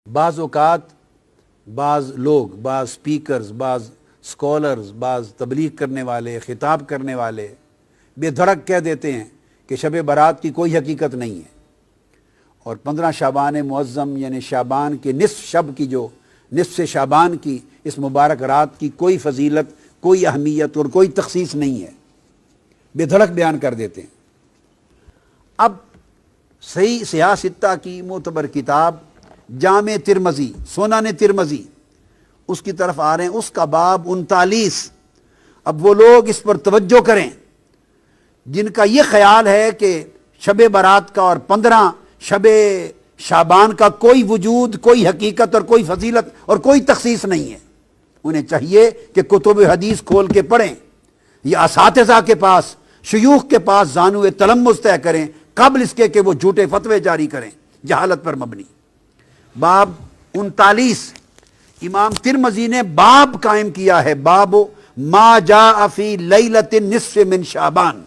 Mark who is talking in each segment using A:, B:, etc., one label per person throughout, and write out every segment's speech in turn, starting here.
A: بعض اوقات بعض لوگ، بعض سپیکرز، بعض سکولرز، بعض تبلیغ کرنے والے، خطاب کرنے والے بے دھڑک کہہ دیتے ہیں کہ شب برات کی کوئی حقیقت نہیں ہے، اور 15 شعبان معظم یعنی شعبان کے نصف شب کی، جو نصف شعبان کی اس مبارک رات کی کوئی فضیلت، کوئی اہمیت اور کوئی تخصیص نہیں ہے، بے دھڑک بیان کر دیتے ہیں۔ اب صحیح سیاہ ستہ کی معتبر کتاب جامع ترمذی، سنن ترمذی، اس کی طرف آ رہے ہیں، اس کا باب 39۔ اب وہ لوگ اس پر توجہ کریں جن کا یہ خیال ہے کہ شب برات کا اور 15 شب شعبان کا کوئی وجود، کوئی حقیقت اور کوئی فضیلت اور کوئی تخصیص نہیں ہے۔ انہیں چاہیے کہ کتب حدیث کھول کے پڑھیں، یا اساتذہ کے پاس، شیوخ کے پاس زانو تلمذ طے کریں قبل اس کے کہ وہ جھوٹے فتوے جاری کریں جہالت پر مبنی۔ باب 39 امام ترمذی نے باب قائم کیا ہے، باب ما جاء فی لیلۃ النصف من شعبان،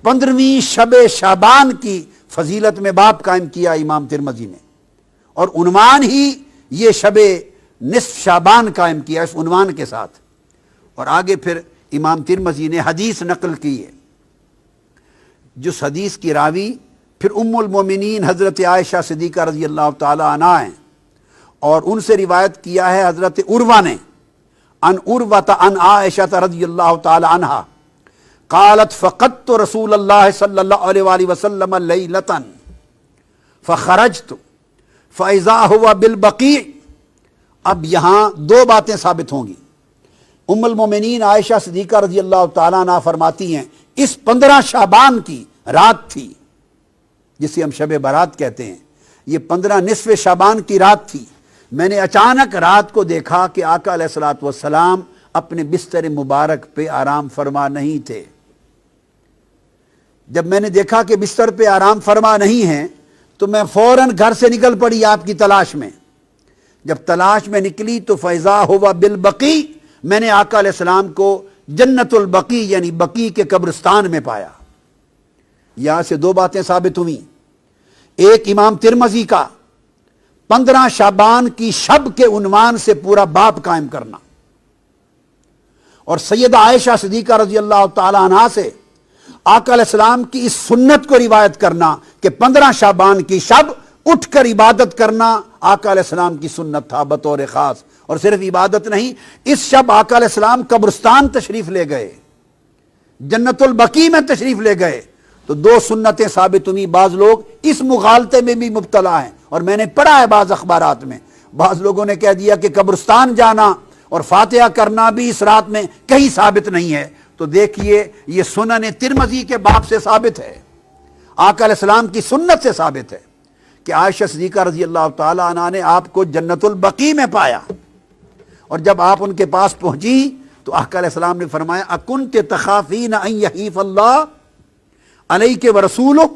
A: 15ویں شب شعبان کی فضیلت میں باب قائم کیا امام ترمذی نے، اور عنوان ہی یہ شب نصف شعبان قائم کیا اس عنوان کے ساتھ۔ اور آگے پھر امام ترمذی نے حدیث نقل کی ہے، جس حدیث کی راوی پھر ام المومنین حضرت عائشہ صدیقہ رضی اللہ تعالی عنہ ہیں، اور ان سے روایت کیا ہے حضرت عروہ نے، عن عروۃ عن عائشہ رضی اللہ تعالی عنہ قالت فقدت رسول اللہ صلی اللہ علیہ وآلہ وسلم لیلۃ فخرجت فاذا هو بالبقیع۔ اب یہاں دو باتیں ثابت ہوں گی۔ ام المومنین عائشہ صدیقہ رضی اللہ تعالیٰ عنہ فرماتی ہیں اس 15 شعبان کی رات تھی جسے ہم شب برات کہتے ہیں، یہ 15 نصف شعبان کی رات تھی۔ میں نے اچانک رات کو دیکھا کہ آقا علیہ الصلوۃ والسلام اپنے بستر مبارک پہ آرام فرما نہیں تھے۔ جب میں نے دیکھا کہ بستر پہ آرام فرما نہیں ہیں تو میں فوراً گھر سے نکل پڑی آپ کی تلاش میں۔ جب تلاش میں نکلی تو فیضا ہوا بالبقیع، میں نے آقا علیہ السلام کو جنت البقیع یعنی بقیع کے قبرستان میں پایا۔ یہاں سے دو باتیں ثابت ہوئیں، ایک امام ترمذی کا 15 شعبان کی شب کے عنوان سے پورا باب قائم کرنا، اور سیدہ عائشہ صدیقہ رضی اللہ تعالی عنہا سے آقا علیہ السلام کی اس سنت کو روایت کرنا کہ 15 شعبان کی شب اٹھ کر عبادت کرنا آقا علیہ السلام کی سنت تھا بطور خاص۔ اور صرف عبادت نہیں، اس شب آقا علیہ السلام قبرستان تشریف لے گئے، جنت البقیع میں تشریف لے گئے، تو دو سنتیں ثابت ہوئی۔ بعض لوگ اس مغالطے میں بھی مبتلا ہیں، اور میں نے پڑھا ہے بعض اخبارات میں، بعض لوگوں نے کہہ دیا کہ قبرستان جانا اور فاتحہ کرنا بھی اس رات میں کہیں ثابت نہیں ہے۔ تو دیکھیے یہ سنن ترمذی کے باب سے ثابت ہے، آقا علیہ السلام کی سنت سے ثابت ہے کہ عائشہ صدیقہ رضی اللہ تعالی عنہا نے آپ کو جنت البقیع میں پایا، اور جب آپ ان کے پاس پہنچی تو آقا علیہ السلام نے فرمایا اکنت تخافین ان یحیف اللہ علیک ورسولہ،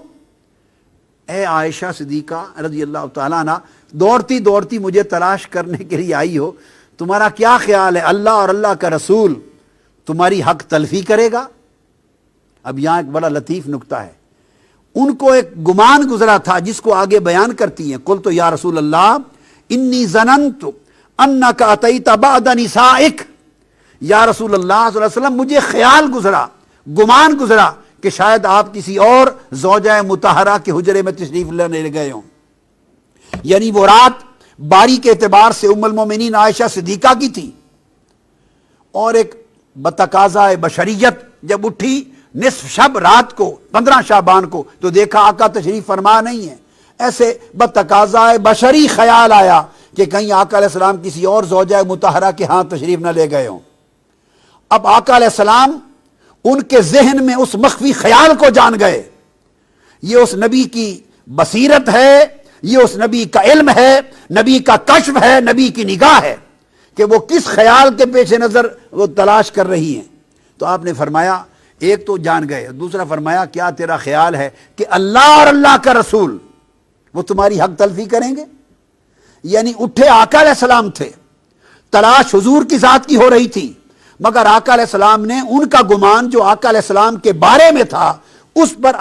A: اے عائشہ صدیقہ رضی اللہ تعالیٰ عنہ، دوڑتی دوڑتی مجھے تلاش کرنے کے لیے آئی ہو، تمہارا کیا خیال ہے اللہ اور اللہ کا رسول تمہاری حق تلفی کرے گا؟ اب یہاں ایک بڑا لطیف نکتہ ہے، ان کو ایک گمان گزرا تھا جس کو آگے بیان کرتی ہیں، قلت یا رسول اللہ انی ظننت انک اتیت بعد نسائک، یا رسول اللہ صلی اللہ علیہ وسلم مجھے خیال گزرا، گمان گزرا کہ شاید آپ کسی اور زوجہ مطہرہ کے حجرے میں تشریف لینے گئے ہوں۔ یعنی وہ رات باری کے اعتبار سے ام المومنین عائشہ صدیقہ کی تھی، اور ایک بتقاضۂ بشریت جب اٹھی نصف شب رات کو 15 شعبان کو تو دیکھا آقا تشریف فرما نہیں ہے، ایسے بتقاضۂ بشری خیال آیا کہ کہیں آقا علیہ السلام کسی اور زوجہ مطہرہ کے ہاں تشریف نہ لے گئے ہوں۔ اب آقا علیہ السلام ان کے ذہن میں اس مخفی خیال کو جان گئے، یہ اس نبی کی بصیرت ہے، یہ اس نبی کا علم ہے، نبی کا کشف ہے، نبی کی نگاہ ہے کہ وہ کس خیال کے پیش نظر وہ تلاش کر رہی ہیں۔ تو آپ نے فرمایا ایک تو جان گئے، دوسرا فرمایا کیا تیرا خیال ہے کہ اللہ اور اللہ کا رسول وہ تمہاری حق تلفی کریں گے؟ یعنی اٹھے آقا علیہ السلام تھے، تلاش حضور کی ذات کی ہو رہی تھی، مگر آقا علیہ السلام نے ان کا گمان جو آقا علیہ السلام کے بارے میں تھا اس پر